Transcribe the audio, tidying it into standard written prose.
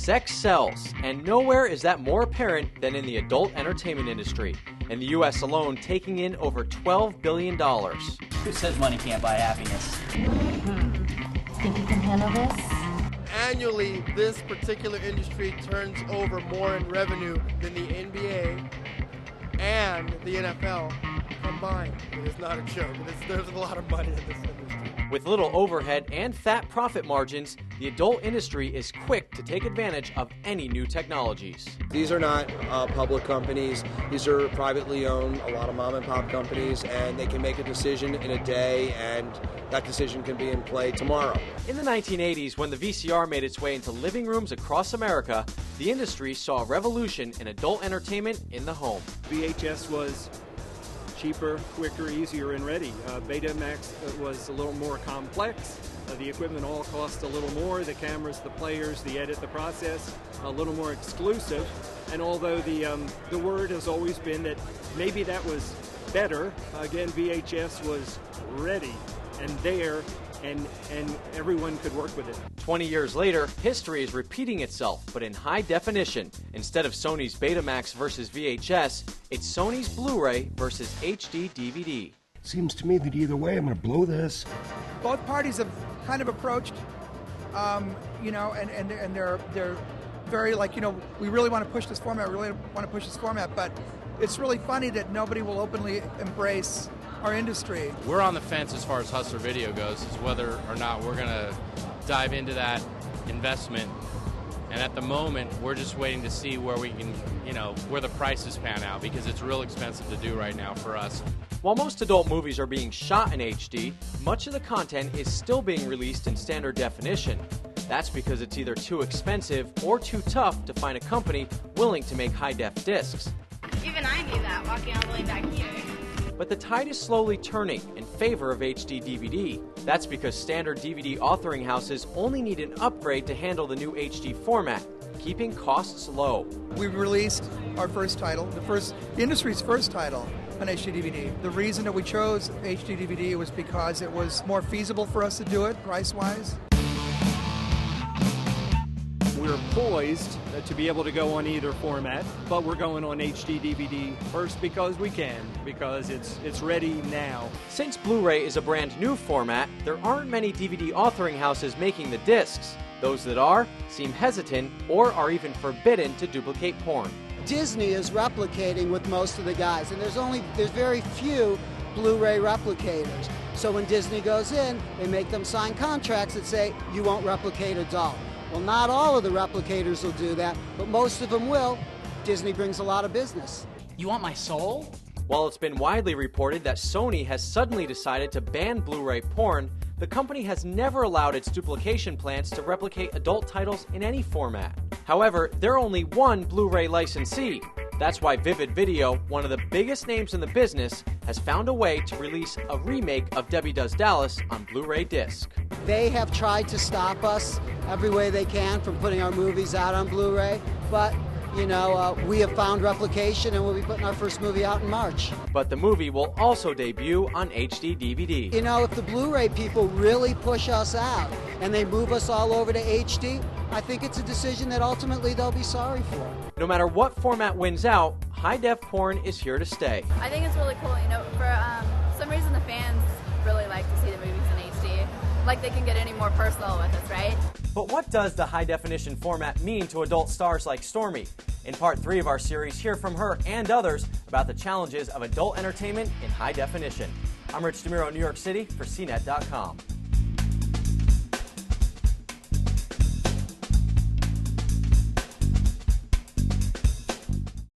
Sex sells, and nowhere is that more apparent than in the adult entertainment industry. In the U.S. alone, taking in over $12 billion. Who says money can't buy happiness? Think you can handle this? Annually, this particular industry turns over more in revenue than the NBA and the NFL combined. It is not a joke. There's a lot of money in this industry. With little overhead and fat profit margins, the adult industry is quick to take advantage of any new technologies. These are not public companies. These are privately owned, a lot of mom and pop companies, and they can make a decision in a day, and that decision can be in play tomorrow. In the 1980s, when the VCR made its way into living rooms across America, the industry saw a revolution in adult entertainment in the home. VHS was cheaper, quicker, easier, and ready. Betamax was a little more complex. The equipment all cost a little more. The cameras, the players, the edit, the process, a little more exclusive. And although the word has always been that maybe that was better, again, VHS was ready and there, and everyone could work with it. 20 years later, history is repeating itself, but in high definition. Instead of Sony's Betamax versus VHS, it's Sony's Blu-ray versus HD DVD. Seems to me that either way, I'm going to blow this. Both parties have kind of approached, and they're very like, we really want to push this format, but it's really funny that nobody will openly embrace our industry. We're on the fence as far as Hustler Video goes, as whether or not we're going to dive into that investment. And at the moment, we're just waiting to see where we can, where the prices pan out, because it's real expensive to do right now for us. While most adult movies are being shot in HD, much of the content is still being released in standard definition. That's because it's either too expensive or too tough to find a company willing to make high-def discs. Even I knew that walking all the way back here. But the tide is slowly turning in favor of HD DVD. That's because standard DVD authoring houses only need an upgrade to handle the new HD format, keeping costs low. We released our first title, the industry's first title on HD DVD. The reason that we chose HD DVD was because it was more feasible for us to do it, price-wise. We're poised to be able to go on either format, but we're going on HD DVD first because we can, because it's ready now. Since Blu-ray is a brand new format, there aren't many DVD authoring houses making the discs. Those that are seem hesitant or are even forbidden to duplicate porn. Disney is replicating with most of the guys, and there's very few Blu-ray replicators. So when Disney goes in, they make them sign contracts that say you won't replicate adult. Well, not all of the replicators will do that, but most of them will. Disney brings a lot of business. You want my soul? While it's been widely reported that Sony has suddenly decided to ban Blu-ray porn, the company has never allowed its duplication plants to replicate adult titles in any format. However, they're only one Blu-ray licensee. That's why Vivid Video, one of the biggest names in the business, has found a way to release a remake of Debbie Does Dallas on Blu-ray disc. They have tried to stop us every way they can from putting our movies out on Blu-ray, but we have found replication, and we'll be putting our first movie out in March. But the movie will also debut on HD DVD. If the Blu-ray people really push us out and they move us all over to HD, I think it's a decision that ultimately they'll be sorry for. No matter what format wins out, high-def porn is here to stay. I think it's really cool, for some reason the fans really like to see the movies in HD. Like they can get any more personal with us, right? But what does the high-definition format mean to adult stars like Stormy? In part 3 of our series, hear from her and others about the challenges of adult entertainment in high definition. I'm Rich DeMiro in New York City for CNET.com.